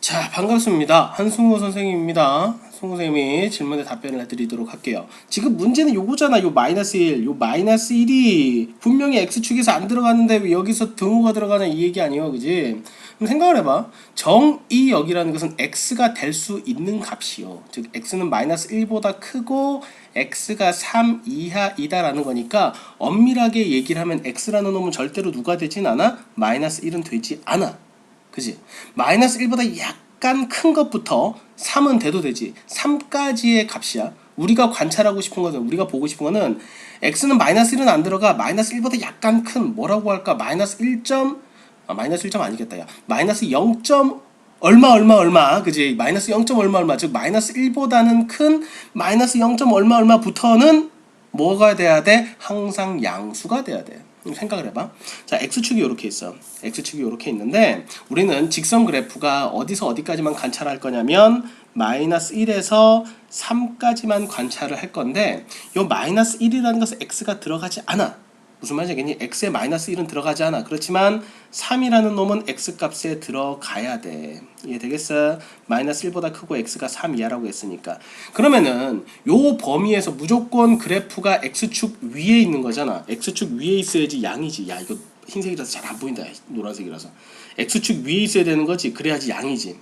자, 반갑습니다. 한승우 선생님입니다. 승우 선생님이 질문에 답변을 해드리도록 할게요. 지금 문제는 요거잖아. 요 마이너스 1. 요 마이너스 1이 분명히 X축에서 안 들어갔는데 왜 여기서 등호가 들어가냐 이 얘기 아니에요. 그지? 그럼 생각을 해봐. 정의역이라는 것은 X가 될 수 있는 값이요. 즉, X는 마이너스 1보다 크고 X가 3 이하이다라는 거니까 엄밀하게 얘기를 하면 X라는 놈은 절대로 누가 되진 않아? 마이너스 1은 되지 않아. 그지? 마이너스 1보다 약간 큰 것부터 3은 돼도 되지. 3까지의 값이야. 우리가 관찰하고 싶은 것은, 우리가 보고 싶은 거는 x는 마이너스 1은 안 들어가. 마이너스 1보다 약간 큰 뭐라고 할까? 마이너스 1점 마이너스 1점 아니겠다. 야. 마이너스 0. 얼마 그지? 마이너스 0. 얼마 즉 마이너스 1보다는 큰 마이너스 0. 얼마부터는 뭐가 돼야 돼? 항상 양수가 돼야 돼. 생각을 해봐. 자, x축이 이렇게 있어. x축이 이렇게 있는데 우리는 직선 그래프가 어디서 어디까지만 관찰할 거냐면 마이너스 1에서 3까지만 관찰을 할 건데 이 마이너스 1이라는 것은 x가 들어가지 않아. 무슨 말인지 알겠니? x에 마이너스 1은 들어가지 않아. 그렇지만 3이라는 놈은 x값에 들어가야 돼. 이해되겠어? 마이너스 1보다 크고 x가 3 이하라고 했으니까. 그러면은 요 범위에서 무조건 그래프가 x축 위에 있는 거잖아. x축 위에 있어야지 양이지. 야, 이거 흰색이라서 잘 안 보인다. 노란색이라서. x축 위에 있어야 되는 거지. 그래야지 양이지.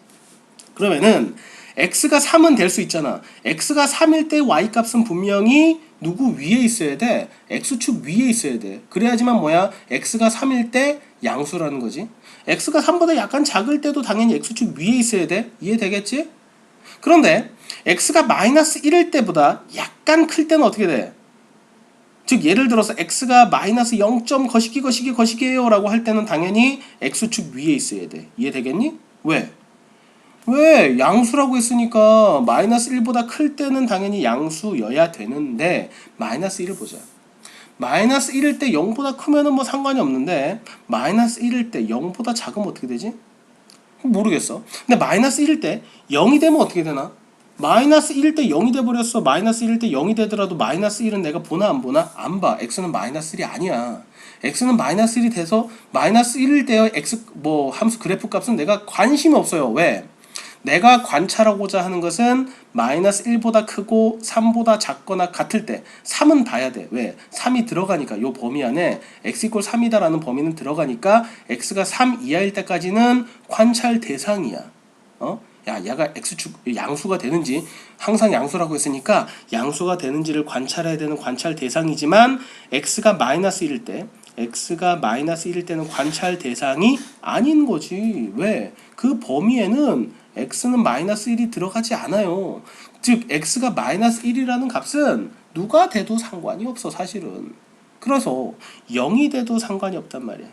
그러면은 x가 3은 될 수 있잖아. x가 3일 때 y값은 분명히 누구 위에 있어야 돼? x축 위에 있어야 돼. 그래야지만 뭐야? x가 3일 때 양수라는 거지. x가 3보다 약간 작을 때도 당연히 x축 위에 있어야 돼. 이해되겠지? 그런데 x가 마이너스 1일 때보다 약간 클 때는 어떻게 돼? 즉 예를 들어서 x가 마이너스 0. 거시기예요 라고 할 때는 당연히 x축 위에 있어야 돼. 이해되겠니? 왜? 양수라고 했으니까 마이너스 1보다 클 때는 당연히 양수여야 되는데 마이너스 1을 보자. 마이너스 1일 때 0보다 크면은 뭐 상관이 없는데 마이너스 1일 때 0보다 작으면 어떻게 되지? 모르겠어. 근데 마이너스 1일 때 0이 되면 어떻게 되나? 마이너스 1일 때 0이 돼버렸어. 마이너스 1일 때 0이 되더라도 마이너스 1은 내가 보나 안 보나? 안 봐. x는 마이너스 1이 아니야. x는 마이너스 1이 돼서 마이너스 1일 때 x 뭐 함수 그래프 값은 내가 관심이 없어요. 왜? 내가 관찰하고자 하는 것은 마이너스 1보다 크고 3보다 작거나 같을 때 3은 봐야 돼. 왜? 3이 들어가니까 요 범위 안에 x = 3이다 라는 범위는 들어가니까 x가 3 이하일 때까지는 관찰 대상이야. 야, 얘가 x축 양수가 되는지 항상 양수라고 했으니까 양수가 되는지를 관찰해야 되는 관찰 대상이지만 x가 마이너스 1일 때는 관찰 대상이 아닌 거지. 왜? 그 범위에는 x는 마이너스 1이 들어가지 않아요. 즉 x가 마이너스 1이라는 값은 누가 돼도 상관이 없어 사실은. 그래서 0이 돼도 상관이 없단 말이야.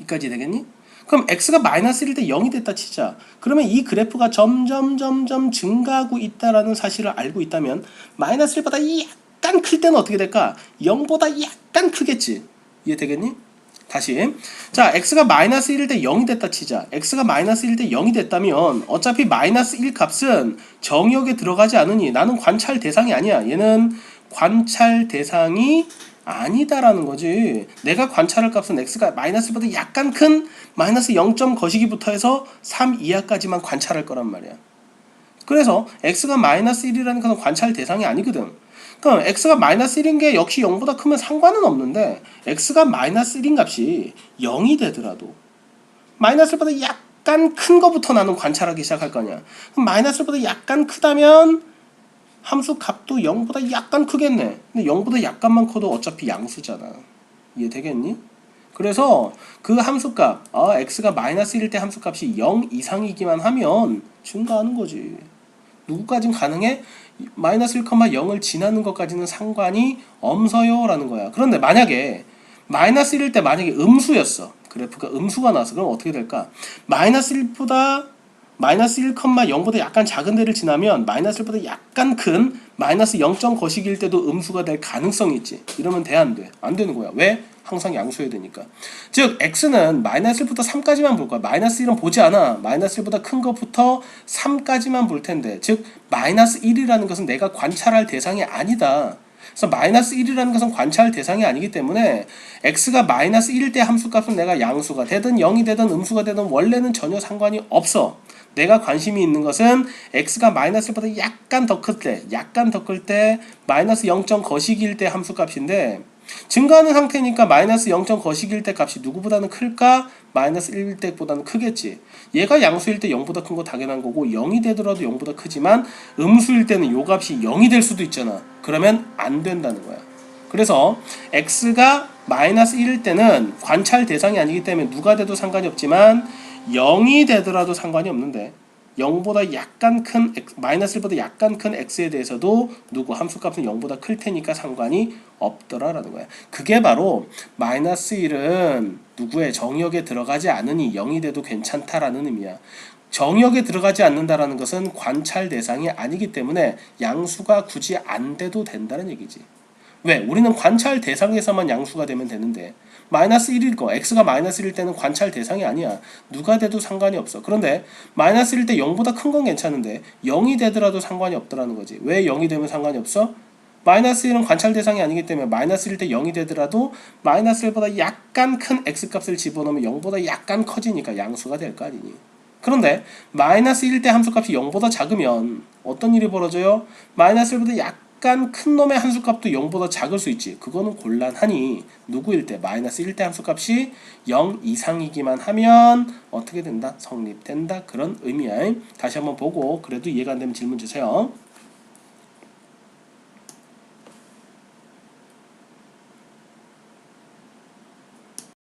여기까지 되겠니? 그럼 x가 마이너스 1일 때 0이 됐다 치자. 그러면 이 그래프가 점점 증가하고 있다라는 사실을 알고 있다면 마이너스 1보다 약간 클 때는 어떻게 될까? 0보다 약간 크겠지. 이해되겠니? 다시. 자, x가 마이너스 1일 때 0이 됐다 치자. x가 마이너스 1일 때 0이 됐다면 어차피 마이너스 1 값은 정의역에 들어가지 않으니 나는 관찰 대상이 아니야. 얘는 관찰 대상이 아니다라는 거지. 내가 관찰할 값은 x가 마이너스 1보다 약간 큰 마이너스 0. 거시기부터 해서 3 이하까지만 관찰할 거란 말이야. 그래서 x가 마이너스 1이라는 것은 관찰 대상이 아니거든. 그럼 x가 마이너스 1인 게 역시 0보다 크면 상관은 없는데 x가 마이너스 1인 값이 0이 되더라도 마이너스 1보다 약간 큰 거부터 나는 관찰하기 시작할 거냐. 그럼 마이너스 1보다 약간 크다면 함수 값도 0보다 약간 크겠네. 근데 0보다 약간만 커도 어차피 양수잖아. 이해되겠니? 그래서 그 함수값 x가 마이너스 1일 때 함수값이 0 이상이기만 하면 증가하는 거지. 누구까진 가능해? 마이너스 1,0을 지나는 것까지는 상관이 없어요 라는 거야. 그런데 만약에 마이너스 1일 때 만약에 음수였어. 그래프가 음수가 나왔어. 그럼 어떻게 될까? 마이너스 1,0보다 약간 작은 데를 지나면 마이너스 1보다 약간 큰 마이너스 0. 거시기일 때도 음수가 될 가능성이 있지. 이러면 돼, 안 돼? 안 되는 거야. 왜? 항상 양수여야 되니까. 즉 x는 마이너스 1부터 3까지만 볼 거야. 마이너스 1은 보지 않아. 마이너스 1보다 큰 것부터 3까지만 볼 텐데 즉 마이너스 1이라는 것은 내가 관찰할 대상이 아니다. 그래서 마이너스 1이라는 것은 관찰 대상이 아니기 때문에 x가 마이너스 1일 때 함수값은 내가 양수가 되든 0이 되든 음수가 되든 원래는 전혀 상관이 없어. 내가 관심이 있는 것은 x가 마이너스 1보다 약간 더 클 때 마이너스 0. 거시기일 때 함수값인데 증가하는 상태니까 마이너스 0. 거시기일 때 값이 누구보다는 클까? 마이너스 1일 때보다는 크겠지. 얘가 양수일 때 0보다 큰 거 당연한 거고 0이 되더라도 0보다 크지만 음수일 때는 요 값이 0이 될 수도 있잖아. 그러면 안 된다는 거야. 그래서 x가 마이너스 1일 때는 관찰 대상이 아니기 때문에 누가 돼도 상관이 없지만 0이 되더라도 상관이 없는데 0보다 약간 큰 마이너스 1보다 약간 큰 x에 대해서도 누구 함수값은 0보다 클 테니까 상관이 없더라라는 거야. 그게 바로 마이너스 1은 누구의 정역에 들어가지 않으니 0이 돼도 괜찮다라는 의미야. 정역에 들어가지 않는다라는 것은 관찰 대상이 아니기 때문에 양수가 굳이 안 돼도 된다는 얘기지. 왜? 우리는 관찰 대상에서만 양수가 되면 되는데 마이너스 1일 거 x가 마이너스 1일 때는 관찰 대상이 아니야. 누가 돼도 상관이 없어. 그런데 마이너스 1일 때 0보다 큰 건 괜찮은데 0이 되더라도 상관이 없더라는 거지. 왜 0이 되면 상관이 없어? 마이너스 1은 관찰 대상이 아니기 때문에 마이너스 1일 때 0이 되더라도 마이너스 1보다 약간 큰 x값을 집어넣으면 0보다 약간 커지니까 양수가 될 거 아니니. 그런데 마이너스 1일 때 함수값이 0보다 작으면 어떤 일이 벌어져요? 마이너스 1보다 약간 큰 놈의 함수값도 0보다 작을 수 있지. 그거는 곤란하니 누구일 때? 마이너스 1일 때 함수값이 0 이상이기만 하면 어떻게 된다? 성립된다. 그런 의미야. 다시 한번 보고 그래도 이해가 안 되면 질문 주세요.